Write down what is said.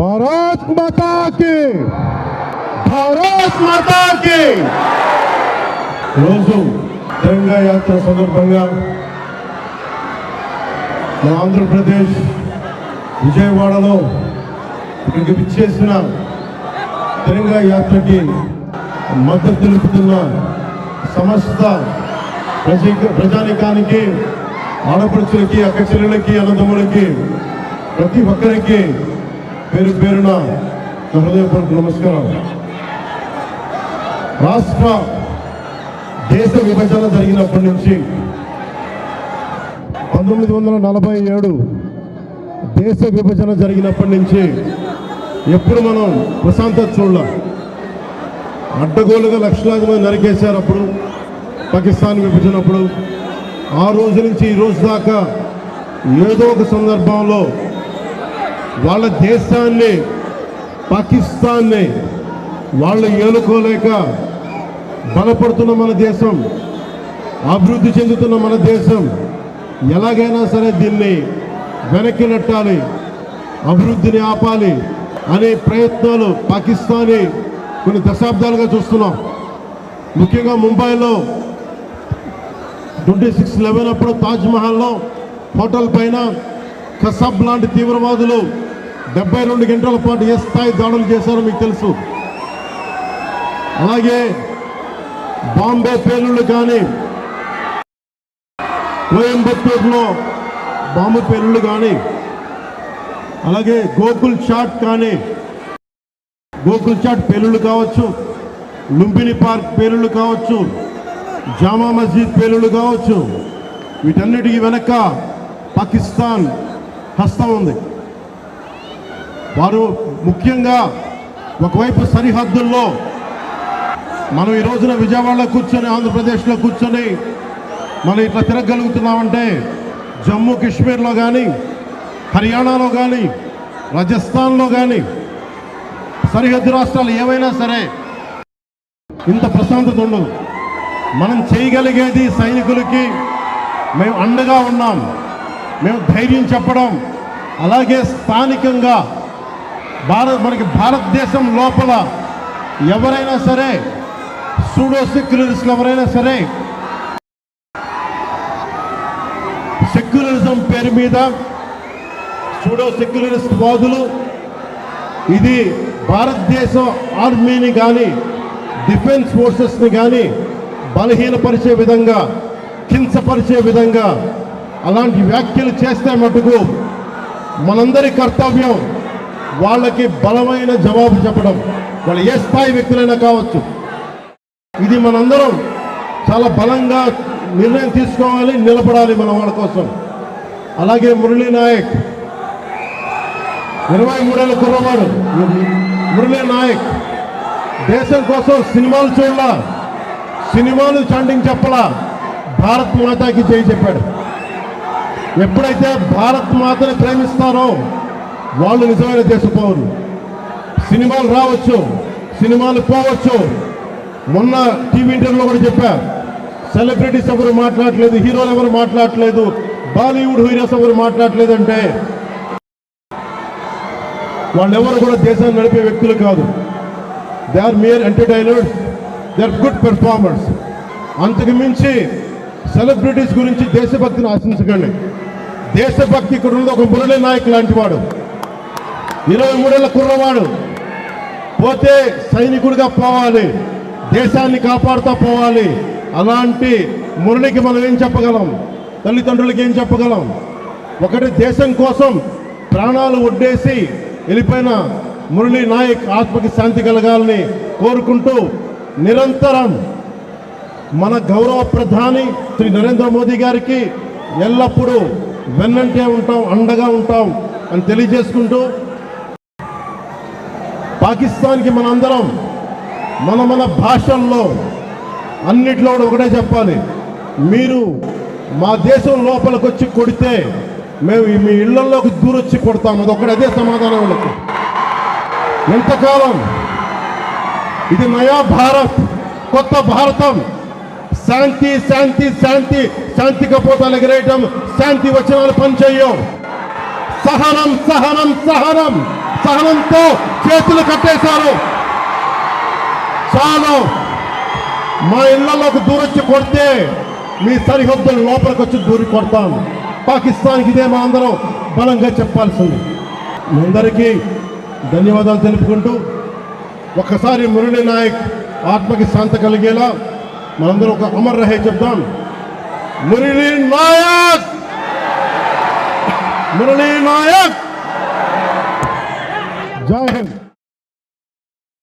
భారత్ మాతా కి, భారత్ మాతా కి. రోజు తెలంగాణ యాత్ర సందర్భంగా మన ఆంధ్రప్రదేశ్ విజయవాడలో ఇక్కడికి విచ్చేసిన తెలంగాణ యాత్రకి మద్దతు తెలుపుతున్న సమస్త ప్రజానికానికి, ఆడపడుచులకి, అక్క చెల్లెలకి, అన్నదమ్ములకి, ప్రతి ఒక్కరికి పేరు పేరున హృదయపూర్వక నమస్కారం. రాష్ట్ర దేశ విభజన జరిగినప్పటి నుంచి 1947 దేశ విభజన జరిగినప్పటి నుంచి ఎప్పుడు మనం ప్రశాంతత చూడలేం. అడ్డగోలుగా లక్షలాది మంది నరికేశారు అప్పుడు పాకిస్తాన్ విభజనప్పుడు. ఆ రోజు నుంచి ఈ రోజు దాకా ఏదో ఒక సందర్భంలో వాళ్ళ దేశాన్ని, పాకిస్తాన్ని వాళ్ళు ఏలుకోలేక బలపడుతున్న మన దేశం, అభివృద్ధి చెందుతున్న మన దేశం ఎలాగైనా సరే దీన్ని వెనక్కి నెట్టాలి, అభివృద్ధిని ఆపాలి అనే ప్రయత్నాలు పాకిస్తానీ కొన్ని దశాబ్దాలుగా చూస్తున్నాం. ముఖ్యంగా ముంబైలో 26/11 అప్పుడు తాజ్మహల్లో హోటల్ పైన కసబ్ లాంటి తీవ్రవాదులు 72 గంటల పాటు ఏ స్థాయి దాడులు చేశారో మీకు తెలుసు. అలాగే బాంబే పేలుళ్ళు కానీ, కోయంబత్తూరులో బాంబు పేలుళ్ళు కానీ, అలాగే గోకుల్ చాట్ కానీ, గోకుల్ చాట్ పేలుళ్ళు కావచ్చు, లుంబిని పార్క్ పేలుళ్ళు కావచ్చు, జామా మస్జిద్ పేలుళ్ళు కావచ్చు, వీటన్నిటికీ వెనక పాకిస్తాన్ హస్తం ఉంది. వారు ముఖ్యంగా ఒకవైపు సరిహద్దుల్లో మనం ఈ రోజున విజయవాడలో కూర్చొని, ఆంధ్రప్రదేశ్లో కూర్చొని మనం ఇట్లా తిరగలుగుతున్నామంటే జమ్మూ కాశ్మీర్లో కానీ, హర్యానాలో కానీ, రాజస్థాన్లో కానీ, సరిహద్దు రాష్ట్రాలు ఏవైనా సరే ఇంత ప్రశాంతత ఉండదు. మనం చేయగలిగేది సైనికులకి మేము అండగా ఉన్నాం, మేము ధైర్యం చెప్పడం, అలాగే స్థానికంగా మనకి భారతదేశం లోపల ఎవరైనా సరే సూడో సెక్యులరిస్టులు ఎవరైనా సరే సెక్యులరిజం పేరు మీద సూడో సెక్యులరిస్ట్ వాదులు ఇది భారతదేశ ఆర్మీని కానీ, డిఫెన్స్ ఫోర్సెస్ని కానీ బలహీనపరిచే విధంగా, హింసపరిచే విధంగా అలాంటి వ్యాఖ్యలు చేస్తే మటుకు మనందరి కర్తవ్యం వాళ్ళకి బలమైన జవాబు చెప్పడం, వాళ్ళు ఏ స్థాయి వ్యక్తులైనా కావచ్చు. ఇది మనందరం చాలా బలంగా నిర్ణయం తీసుకోవాలి, నిలబడాలి మన వాళ్ళ కోసం. అలాగే మురళీ నాయక్ 23 ఏళ్ళ కుర్రవాడు మురళీ నాయక్ దేశం కోసం సినిమాలు చూడాల, సినిమాలు చాంటింగ్ చెప్పలా, భారత్ మాతాకి జై చెప్పాడు. ఎప్పుడైతే భారత్ మాతని ప్రేమిస్తారో వాళ్ళు నిజమైన దేశ పౌరులు. సినిమాలు రావచ్చు, సినిమాలు పోవచ్చు. మొన్న టీవీ ఇంటర్వ్యూలో కూడా చెప్పా, సెలబ్రిటీస్ ఎవరు మాట్లాడలేదు, హీరోలు ఎవరు మాట్లాడలేదు, బాలీవుడ్ హీరోస్ ఎవరు మాట్లాడలేదు అంటే వాళ్ళెవరు కూడా దేశాన్ని నడిపే వ్యక్తులు కాదు. They are mere entertainers, they are good performers. అంతకు మించి సెలబ్రిటీస్ గురించి దేశభక్తిని ఆశించకండి. దేశభక్తి ఇక్కడ ఉంది. ఒక మురళీ నాయక్ లాంటి వాడు 23 ఏళ్ళ కుర్రవాడు పోతే సైనికుడిగా పోవాలి, దేశాన్ని కాపాడుతూ పోవాలి. అలాంటి మురళికి మనం ఏం చెప్పగలం? తల్లిదండ్రులకి ఏం చెప్పగలం? ఒకటి దేశం కోసం ప్రాణాలు ఒడ్డేసి వెళ్ళిపోయిన మురళీ నాయక్ ఆత్మకి శాంతి కలగాలని కోరుకుంటూ నిరంతరం మన గౌరవ ప్రధాని శ్రీ నరేంద్ర మోదీ గారికి ఎల్లప్పుడూ వెన్నంటే ఉంటాం, అండగా ఉంటాం అని తెలియజేసుకుంటూ, పాకిస్తాన్కి మనందరం మన భాషల్లో అన్నిట్లో ఒకటే చెప్పాలి, మీరు మా దేశం లోపలికి వచ్చి కొడితే మేము మీ ఇళ్లలోకి దూరొచ్చి కొడతాం. అదొక్కటి, అదే సమాధానం వాళ్ళకి. ఎంతకాలం ఇది నయా భారత్, కొత్త భారతం, శాంతి శాంతి శాంతి, శాంతి కపోతాలు ఎగరేయటం, శాంతి వచనాలు పనిచేయం. సహనం సహనం సహనం సహనంతో చేతులు కట్టేశారు. చాలు, మా ఇళ్లలోకి దూరొచ్చి కొడితే మీ సరిహద్దుల లోపలికి వచ్చి దూరి కొడతాం. పాకిస్తాన్కి ఇదే మా అందరం బలంగా చెప్పాల్సింది. మీ అందరికీ ధన్యవాదాలు తెలుపుకుంటూ ఒక్కసారి మురళీ నాయక్ ఆత్మకి శాంతి కలిగేలా మనందరం ఒక అమర్ రహే చెప్దాం. మురళీ నాయక్, మురళీ నాయక్.